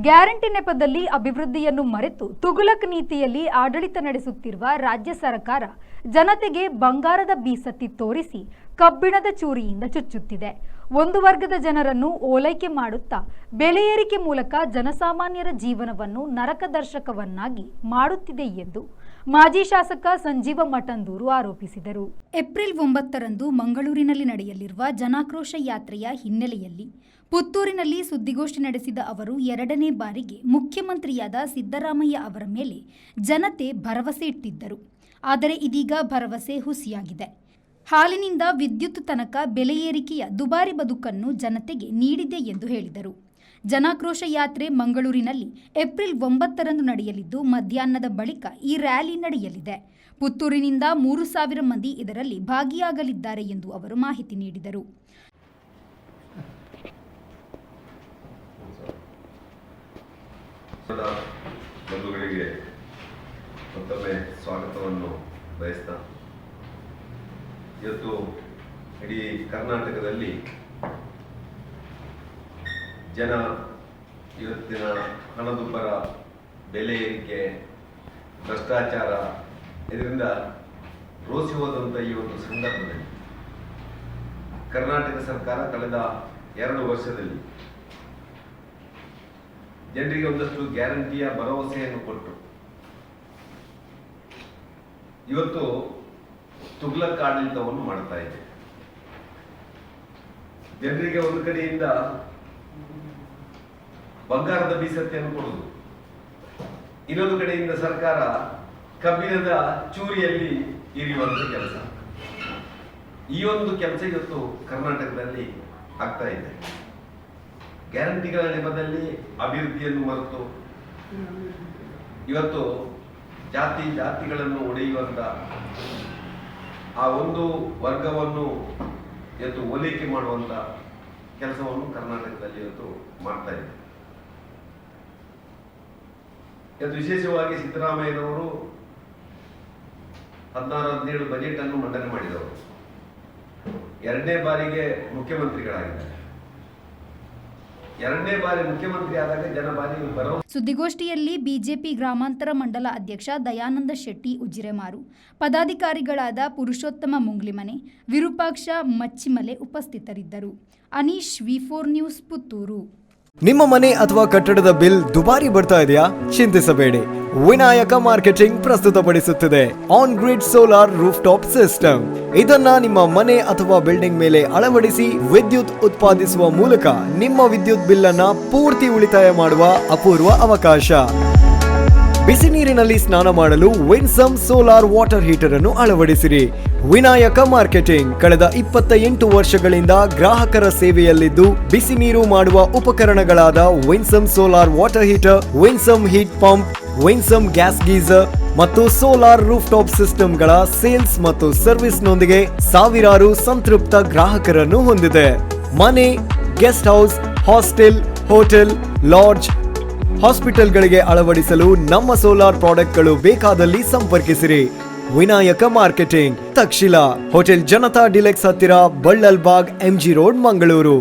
Guarantee ನೆಪದಲ್ಲಿ ಅಭಿವೃದ್ಧಿಯನ್ನು ಮರೆತು ತುಗುಲಕ್ ನೀತಿಯಲ್ಲಿ ಆಡಳಿತ ನಡೆಸುತ್ತಿರುವ ರಾಜ್ಯ ಸರ್ಕಾರ ಜನತೆಗೆ ಬಂಗಾರದ ಬೀಸತ್ತಿ ತೋರಿಸಿ ಕಬ್ಬಿಣದ ಚೂರಿಯಿಂದ ಚುಚ್ಚುತ್ತಿದೆ. ಒಂದು ವರ್ಗದ ಜನರನ್ನು ಓಲೈಕೆ ಮಾಡುತ್ತಾ ಬೆಲೆ ಏರಿಕೆ ಮೂಲಕ ಜನಸಾಮಾನ್ಯರ ಜೀವನವನ್ನು ನರಕದರ್ಶಕವನ್ನಾಗಿ ಮಾಡುತ್ತಿದೆ ಎಂದು ಮಾಜಿ ಶಾಸಕ ಸಂಜೀವ ಮಠಂದೂರು ಆರೋಪಿಸಿದರು. ಏಪ್ರಿಲ್ 9ರಂದು ಮಂಗಳೂರಿನಲ್ಲಿ ನಡೆಯಲಿರುವ ಜನಾಕ್ರೋಶ ಯಾತ್ರೆಯ ಹಿನ್ನೆಲೆಯಲ್ಲಿ ಪುತ್ತೂರಿನಲ್ಲಿ ಸುದ್ದಿಗೋಷ್ಠಿ ನಡೆಸಿದ ಅವರು 2ನೇ ಬಾರಿಗೆ ಮುಖ್ಯಮಂತ್ರಿಯಾದ ಸಿದ್ದರಾಮಯ್ಯ ಅವರ ಮೇಲೆ ಜನತೆ ಭರವಸೆ ಇಟ್ಟಿದ್ದರು. ಆದರೆ ಇದೀಗ ಭರವಸೆ ಹುಸಿಯಾಗಿದೆ. ಹಾಲಿನಿಂದ ವಿದ್ಯುತ್ ತನಕ ಬೆಲೆ ಏರಿಕೆಯ ದುಬಾರಿ ಬದುಕನ್ನು ಜನತೆಗೆ ನೀಡಿದೆ ಎಂದು ಹೇಳಿದರು. ಜನಾಕ್ರೋಶ ಯಾತ್ರೆ ಮಂಗಳೂರಿನಲ್ಲಿ ಏಪ್ರಿಲ್ 9ರಂದು ನಡೆಯಲಿದ್ದು ಮಧ್ಯಾಹ್ನದ ಬಳಿಕ ಈ ರ್ಯಾಲಿ ನಡೆಯಲಿದೆ. ಪುತ್ತೂರಿನಿಂದ 3,000 ಮಂದಿ ಇದರಲ್ಲಿ ಭಾಗಿಯಾಗಲಿದ್ದಾರೆ ಎಂದು ಅವರು ಮಾಹಿತಿ ನೀಡಿದರು. ಬಂಧುಗಳಿಗೆ ಮತ್ತೊಮ್ಮೆ ಸ್ವಾಗತವನ್ನು ಬಯಸ್ತಾ, ಇವತ್ತು ಇಡೀ ಕರ್ನಾಟಕದಲ್ಲಿ ಜನ ಇವತ್ತಿನ ಹಣದುಬ್ಬರ, ಬೆಲೆ ಏರಿಕೆ, ಭ್ರಷ್ಟಾಚಾರ ಇದರಿಂದ ರೋಸಿ ಹೋದಂಥ ಈ ಒಂದು ಸಂದರ್ಭದಲ್ಲಿ ಕರ್ನಾಟಕ ಸರ್ಕಾರ ಕಳೆದ 2 ವರ್ಷದಲ್ಲಿ ಜನರಿಗೆ ಒಂದಷ್ಟು ಗ್ಯಾರಂಟಿಯ ಭರವಸೆಯನ್ನು ಕೊಟ್ಟು ಇವತ್ತು ತುಗ್ಲಕ್ ಆಡಳಿತವನ್ನು ಮಾಡ್ತಾ ಇದೆ. ಜನರಿಗೆ ಒಂದು ಕಡೆಯಿಂದ ಬಂಗಾರದ ಬೀಸತ್ತೆಯನ್ನು ಕೊಡುವುದು, ಇನ್ನೊಂದು ಕಡೆಯಿಂದ ಸರ್ಕಾರ ಕಬ್ಬಿಣದ ಚೂರಿಯಲ್ಲಿ ಇರಿಯುವಂತ ಕೆಲಸ. ಈ ಒಂದು ಕೆಲಸ ಇವತ್ತು ಕರ್ನಾಟಕದಲ್ಲಿ ಆಗ್ತಾ ಇದೆ. ಗ್ಯಾರಂಟಿಗಳ ನೆಪದಲ್ಲಿ ಅಭಿವೃದ್ಧಿಯನ್ನು ಮರೆತು ಇವತ್ತು ಜಾತಿಗಳನ್ನು ಒಡೆಯುವಂತ ಆ ಒಂದು ವರ್ಗವನ್ನು ಇವತ್ತು ಓಲೈಕೆ ಮಾಡುವಂತ ಕೆಲಸವನ್ನು ಕರ್ನಾಟಕದಲ್ಲಿ ಇವತ್ತು ಮಾಡ್ತಾ ಇದೆ. ಇವತ್ತು ವಿಶೇಷವಾಗಿ ಸಿದ್ದರಾಮಯ್ಯನವರು 16-17 ಬಜೆಟ್ ಅನ್ನು ಮಂಡನೆ ಮಾಡಿದವರು. 2ನೇ ಬಾರಿಗೆ ಮುಖ್ಯಮಂತ್ರಿಗಳಾಗಿದ್ದಾರೆ. 2ನೇ ಬಾರಿ ಮುಖ್ಯಮಂತ್ರಿ ಆದಾಗ ಜನ ಬಾರಿ ಭರವಸೆ. ಸುದ್ದಿಗೋಷ್ಠಿಯಲ್ಲಿ ಬಿಜೆಪಿ ಗ್ರಾಮಾಂತರ ಮಂಡಲ ಅಧ್ಯಕ್ಷ ದಯಾನಂದ ಶೆಟ್ಟಿ ಉಜಿರೆಮಾರು, ಪದಾಧಿಕಾರಿಗಳಾದ ಪುರುಷೋತ್ತಮ ಮುಂಗ್ಲಿಮನೆ, ವಿರೂಪಾಕ್ಷ ಮಚ್ಚಿಮಲೆ ಉಪಸ್ಥಿತರಿದ್ದರು. Anish, V4 news, Puttur. ನಿಮ್ಮ ಮನೆ ಅಥವಾ ಕಟ್ಟಡದ ಬಿಲ್ ದುಬಾರಿ ಬರ್ತಾ ಇದೆಯಾ? ಚಿಂತಿಸಬೇಡಿ. ವಿನಾಯಕ ಮಾರ್ಕೆಟಿಂಗ್ ಪ್ರಸ್ತುತಪಡಿಸುತ್ತಿದೆ on grid solar roof top system. ಇದನ್ನ ನಿಮ್ಮ ಮನೆ ಅಥವಾ ಬಿಲ್ಡಿಂಗ್ ಮೇಲೆ ಅಳವಡಿಸಿ ವಿದ್ಯುತ್ ಉತ್ಪಾದಿಸುವ ಮೂಲಕ ನಿಮ್ಮ ವಿದ್ಯುತ್ ಬಿಲ್ ಅನ್ನ ಪೂರ್ತಿ ಉಳಿತಾಯ ಮಾಡುವ ಅಪೂರ್ವ ಅವಕಾಶ. ಬಿಸಿ ನೀರಿನಲ್ಲಿ ಸ್ನಾನ ಮಾಡಲು ವಿನ್ಸಮ್ ಸೋಲಾರ್ ವಾಟರ್ ಹೀಟರ್ ಅನ್ನು ಅಳವಡಿಸಿರಿ. ವಿನಾಯಕ ಮಾರ್ಕೆಟಿಂಗ್ ಕಳೆದ 28 ವರ್ಷಗಳಿಂದ ಗ್ರಾಹಕರ ಸೇವೆಯಲ್ಲಿದ್ದು ಬಿಸಿ ನೀರು ಮಾಡುವ ಉಪಕರಣಗಳಾದ Winsome solar water heater, Winsome heat pump, Winsome gas geyser ಮತ್ತು ಸೋಲಾರ್ ರೂಫ್ ಟಾಪ್ ಸಿಸ್ಟಮ್ಗಳ ಸೇಲ್ಸ್ ಮತ್ತು ಸರ್ವಿಸ್ ನೊಂದಿಗೆ ಸಾವಿರಾರು ಸಂತೃಪ್ತ ಗ್ರಾಹಕರನ್ನು ಹೊಂದಿದೆ. ಮನೆ, guest house, hostel, hotel, lodge, ಹಾಸ್ಪಿಟಲ್ಗಳಿಗೆ ಅಳವಡಿಸಲು ನಮ್ಮ ಸೋಲಾರ್ ಪ್ರಾಡಕ್ಟ್ಗಳು ಬೇಕಾದಲ್ಲಿ ಸಂಪರ್ಕಿಸಿರಿ. Vinayaka marketing, Takshila, hotel Janata deluxe ಹತ್ತಿರ, ಬಳ್ಳಲ್ಬಾಗ್, MG ರೋಡ್, ಮಂಗಳೂರು.